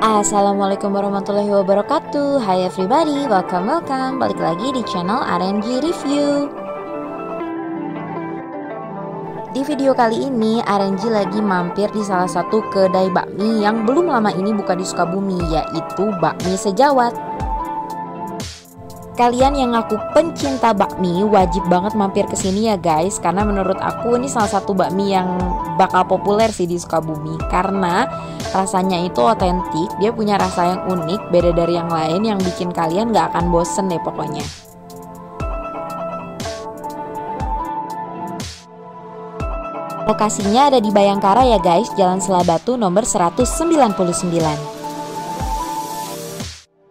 Assalamualaikum warahmatullahi wabarakatuh. Hai everybody, welcome. Balik lagi di channel RNG Review. Di video kali ini RNG lagi mampir di salah satu kedai bakmi yang belum lama ini buka di Sukabumi, yaitu Bakmi Sejawat. Kalian yang ngaku pencinta bakmi wajib banget mampir ke sini ya guys, karena menurut aku ini salah satu bakmi yang bakal populer sih di Sukabumi karena rasanya itu otentik, dia punya rasa yang unik, beda dari yang lain yang bikin kalian gak akan bosen deh pokoknya. Lokasinya ada di Bayangkara ya guys, Jalan Selabatu nomor 199.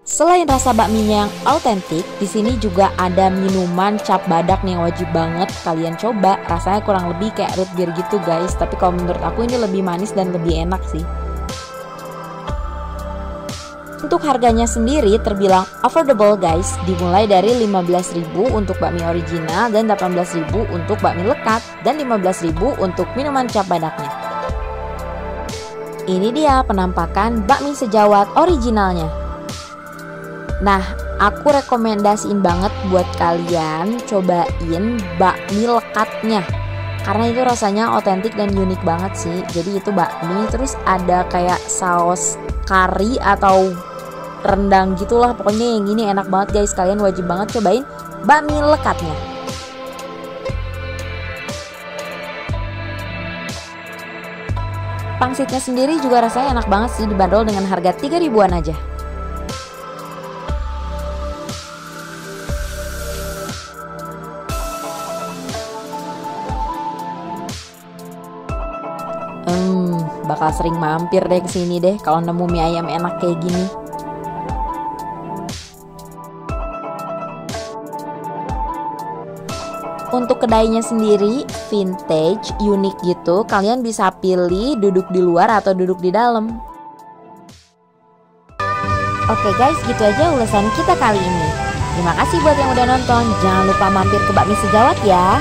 Selain rasa bakminya yang autentik, di sini juga ada minuman cap badak nih yang wajib banget kalian coba. Rasanya kurang lebih kayak root beer gitu guys, tapi kalau menurut aku ini lebih manis dan lebih enak sih. Untuk harganya sendiri terbilang affordable guys, dimulai dari 15.000 untuk bakmi original dan 18.000 untuk bakmi lekat dan 15.000 untuk minuman cap badaknya. Ini dia penampakan bakmi Sejawat originalnya. Nah, aku rekomendasiin banget buat kalian cobain bakmi lekatnya, karena itu rasanya otentik dan unik banget sih. Jadi itu bakmi, terus ada kayak saus kari atau rendang gitulah. Pokoknya yang ini enak banget guys, kalian wajib banget cobain bakmi lekatnya. Pangsitnya sendiri juga rasanya enak banget sih, dibanderol dengan harga 3.000-an aja. Bakal sering mampir deh ke sini deh kalau nemu mie ayam enak kayak gini. Untuk kedainya sendiri vintage, unik gitu. Kalian bisa pilih duduk di luar atau duduk di dalam. Oke guys, gitu aja ulasan kita kali ini. Terima kasih buat yang udah nonton. Jangan lupa mampir ke Bakmi Sejawat ya.